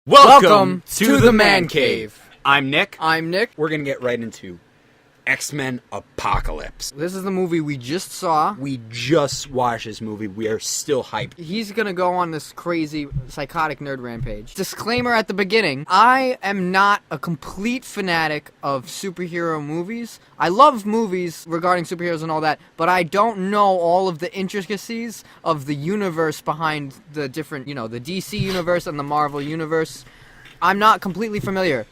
Welcome to the Man Cave. I'm Nick. I'm Nick. We're going to get right into X-Men Apocalypse. This is the movie we just saw. We just watched this movie. We are still hyped. He's gonna go on this crazy, psychotic nerd rampage. Disclaimer at the beginning, I am not a complete fanatic of superhero movies. I love movies regarding superheroes and all that, but I don't know all of the intricacies of the universe behind the different, the DC universe and the Marvel universe. I'm not completely familiar.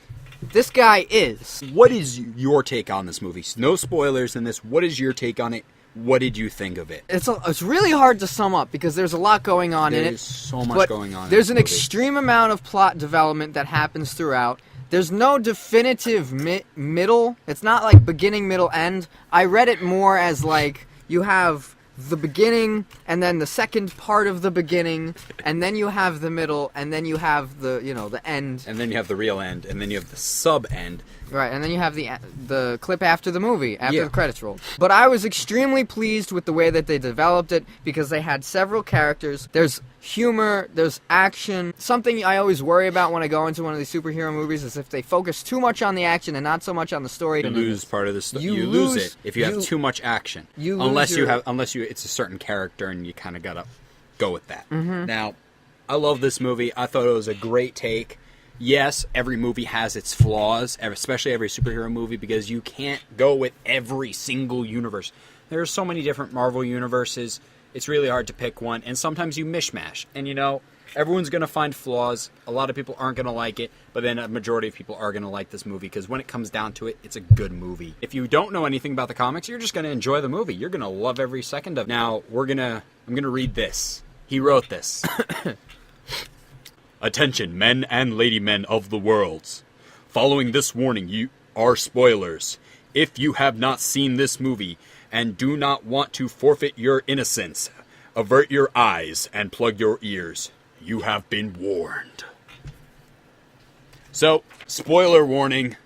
This guy is. What is your take on this movie? No spoilers in this. What is your take on it? What did you think of it? It's really hard to sum up because there's a lot going on in it. There's so much going on. There's an extreme amount of plot development that happens throughout. There's no definitive middle. It's not like beginning, middle, end. I read it more as like you have the beginning and then the second part of the beginning and then you have the middle and then you have the the end and then you have the real end and then you have the sub end, right, and then you have the clip after the movie after the credits roll. But I was extremely pleased with the way that they developed it because they had several characters. There's humor, there's action. Something I always worry about when I go into one of these superhero movies is if they focus too much on the action and not so much on the story. You lose part of the story. You lose it if you have too much action. Unless it's a certain character and you kind of gotta go with that. Mm-hmm. Now, I love this movie. I thought it was a great take. Yes, every movie has its flaws, especially every superhero movie, because you can't go with every single universe. There are so many different Marvel universes. It's really hard to pick one, and sometimes you mishmash. And everyone's going to find flaws. A lot of people aren't going to like it, but then a majority of people are going to like this movie, because when it comes down to it, it's a good movie. If you don't know anything about the comics, you're just going to enjoy the movie. You're going to love every second of it. Now, I'm going to read this. He wrote this. Attention, men and ladymen of the worlds. Following this warning, you are spoilers. If you have not seen this movie and do not want to forfeit your innocence, avert your eyes and plug your ears. You have been warned. So, spoiler warning.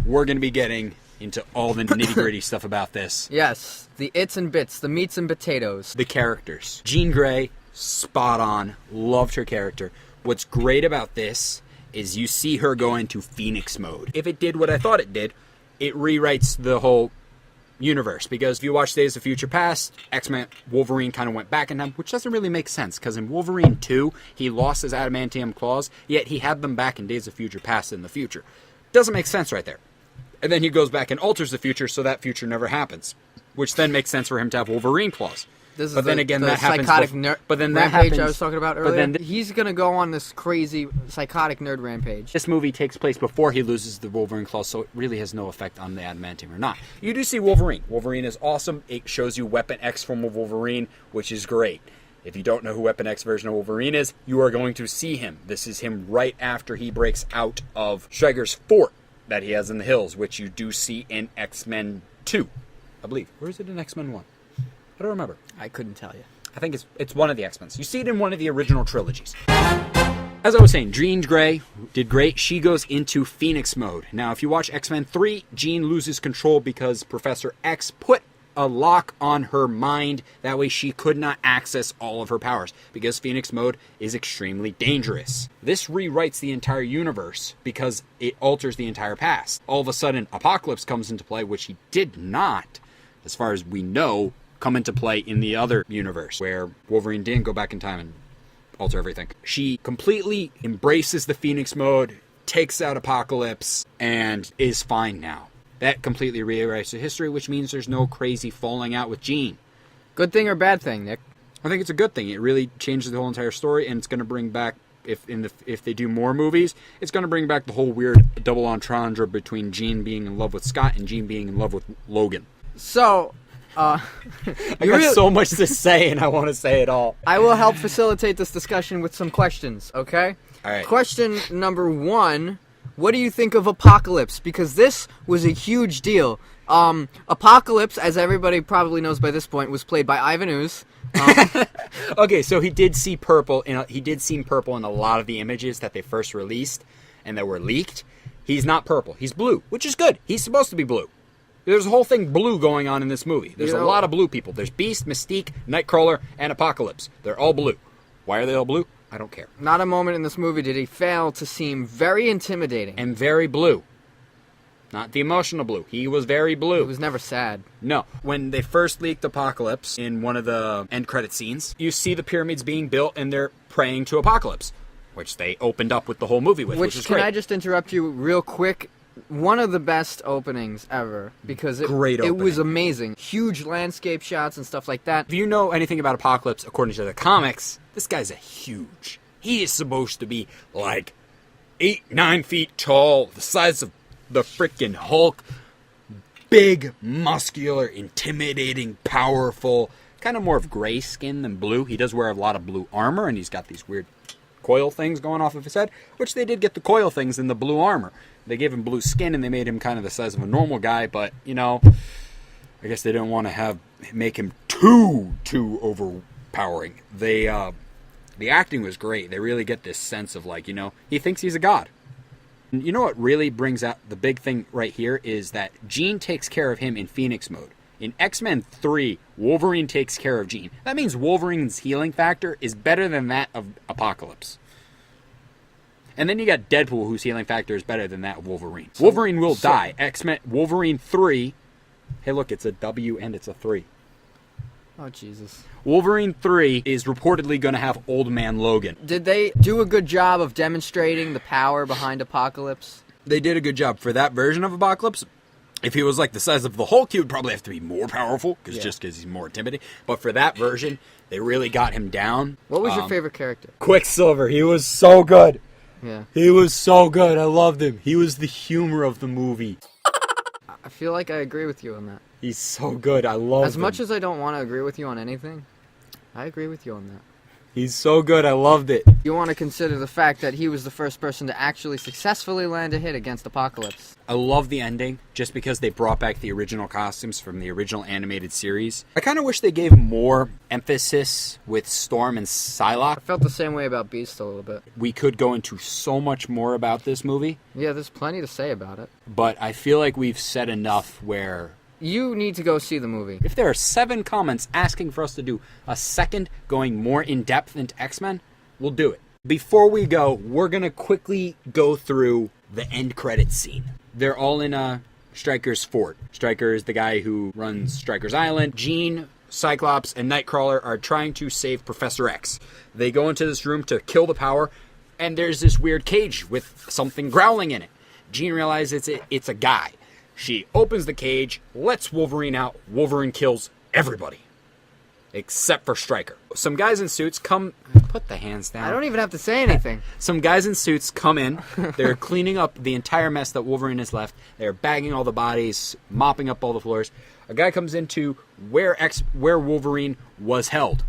We're going to be getting into all the nitty-gritty stuff about this. Yes, the its and bits, the meats and potatoes. The characters. Jean Grey, spot on. Loved her character. What's great about this is you see her go into Phoenix mode. If it did what I thought it did, it rewrites the whole universe. Because if you watch Days of Future Past, X-Men, Wolverine kind of went back in time, which doesn't really make sense. Because in Wolverine 2, he lost his adamantium claws, yet he had them back in Days of Future Past in the future. Doesn't make sense right there. And then he goes back and alters the future so that future never happens. Which then makes sense for him to have Wolverine claws. This is but then again, that happens. But then that rampage I was talking about earlier. But then he's gonna go on this crazy, psychotic nerd rampage. This movie takes place before he loses the Wolverine claws, so it really has no effect on the adamantium or not. You do see Wolverine. Wolverine is awesome. It shows you Weapon X from Wolverine, which is great. If you don't know who Weapon X version of Wolverine is, you are going to see him. This is him right after he breaks out of Stryker's fort that he has in the hills, which you do see in X-Men 2, I believe. Or is it in X-Men 1? I don't remember. I couldn't tell you. I think it's one of the X-Men. You see it in one of the original trilogies. As I was saying, Jean Grey did great. She goes into Phoenix mode. Now, if you watch X-Men 3, Jean loses control because Professor X put a lock on her mind. That way she could not access all of her powers, because Phoenix mode is extremely dangerous. This rewrites the entire universe because it alters the entire past. All of a sudden, Apocalypse comes into play, which he did not, as far as we know, come into play in the other universe, where Wolverine didn't go back in time and alter everything. She completely embraces the Phoenix mode, takes out Apocalypse, and is fine now. That completely rewrites the history, which means there's no crazy falling out with Jean. Good thing or bad thing, Nick? I think it's a good thing. It really changes the whole entire story, and it's going to bring back, if they do more movies, it's going to bring back the whole weird double entendre between Jean being in love with Scott and Jean being in love with Logan. So, I got so much to say, and I want to say it all. I will help facilitate this discussion with some questions, okay? All right. Question number 1, what do you think of Apocalypse? Because this was a huge deal. Apocalypse, as everybody probably knows by this point, was played by Ivan Ooze. Okay, so he did seem purple in a lot of the images that they first released and that were leaked. He's not purple. He's blue, which is good. He's supposed to be blue. There's a whole thing blue going on in this movie. There's a lot of blue people. There's Beast, Mystique, Nightcrawler, and Apocalypse. They're all blue. Why are they all blue? I don't care. Not a moment in this movie did he fail to seem very intimidating. And very blue. Not the emotional blue. He was very blue. He was never sad. No. When they first leaked Apocalypse in one of the end credit scenes, you see the pyramids being built and they're praying to Apocalypse, which they opened up with the whole movie with, which is great. Can I just interrupt you real quick? One of the best openings ever, because it was amazing. Huge landscape shots and stuff like that. If you know anything about Apocalypse, according to the comics, this guy's huge. He is supposed to be like 8-9 feet tall, the size of the freaking Hulk. Big, muscular, intimidating, powerful. Kind of more of gray skin than blue. He does wear a lot of blue armor, and he's got these weird coil things going off of his head, which they did get the coil things in the blue armor. They gave him blue skin, and they made him kind of the size of a normal guy, but, you know, I guess they didn't want to make him too overpowering. The acting was great. They really get this sense of, like, you know, he thinks he's a god. And you know what really brings out the big thing right here is that Jean takes care of him in Phoenix mode. In X-Men 3, Wolverine takes care of Jean. That means Wolverine's healing factor is better than that of Apocalypse. And then you got Deadpool, whose healing factor is better than that of Wolverine. Wolverine will die. X-Men Wolverine 3. Hey, look, it's a W and it's a 3. Oh, Jesus. Wolverine 3 is reportedly going to have Old Man Logan. Did they do a good job of demonstrating the power behind Apocalypse? They did a good job for that version of Apocalypse. If he was like the size of the Hulk, he would probably have to be more powerful, just because he's more intimidating. But for that version, they really got him down. What was your favorite character? Quicksilver. He was so good. Yeah. He was so good. I loved him. He was the humor of the movie. I feel like I agree with you on that. He's so good. I love him. As much as I don't want to agree with you on anything, I agree with you on that. He's so good. I loved it. You want to consider the fact that he was the first person to actually successfully land a hit against Apocalypse. I love the ending, just because they brought back the original costumes from the original animated series. I kind of wish they gave more emphasis with Storm and Psylocke. I felt the same way about Beast a little bit. We could go into so much more about this movie. Yeah, there's plenty to say about it. But I feel like we've said enough where... You need to go see the movie. If there are 7 comments asking for us to do a second going more in-depth into X-Men, we'll do it. Before we go, we're going to quickly go through the end credits scene. They're all in Stryker's fort. Stryker is the guy who runs Stryker's Island. Jean, Cyclops, and Nightcrawler are trying to save Professor X. They go into this room to kill the power, and there's this weird cage with something growling in it. Jean realizes it's a guy. She opens the cage, lets Wolverine out. Wolverine kills everybody. Except for Stryker. Some guys in suits come... Put the hands down. I don't even have to say anything. Some guys in suits come in. They're cleaning up the entire mess that Wolverine has left. They're bagging all the bodies, mopping up all the floors. A guy comes into where Wolverine was held.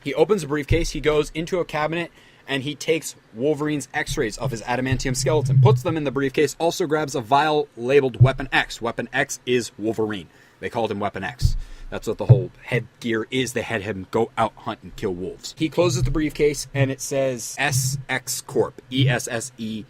He opens a briefcase. He goes into a cabinet. And he takes Wolverine's x-rays of his adamantium skeleton, puts them in the briefcase, also grabs a vial labeled Weapon X. Weapon X is Wolverine. They called him Weapon X. That's what the whole headgear is. They had him go out hunt and kill wolves. He closes the briefcase, and it says SX Corp. ESSE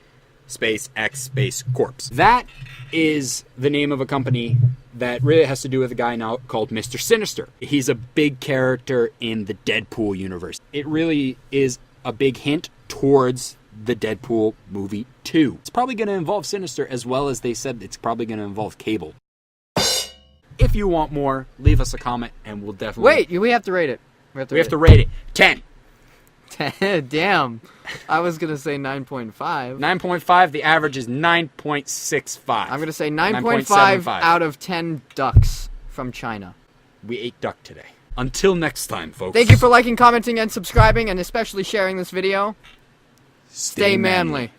space X space Corpse. That is the name of a company that really has to do with a guy now called Mr. Sinister. He's a big character in the Deadpool universe. It really is a big hint towards the Deadpool movie 2. It's probably going to involve Sinister, as well as they said it's probably going to involve Cable. If you want more, leave us a comment, and we'll definitely... Wait, we have to rate it. We have to rate it. 10. 10? Damn. I was going to say 9.5. 9.5. The average is 9.65. I'm going to say 9.5 out of 10 ducks from China. We ate duck today. Until next time, folks. Thank you for liking, commenting, and subscribing, and especially sharing this video. Stay manly.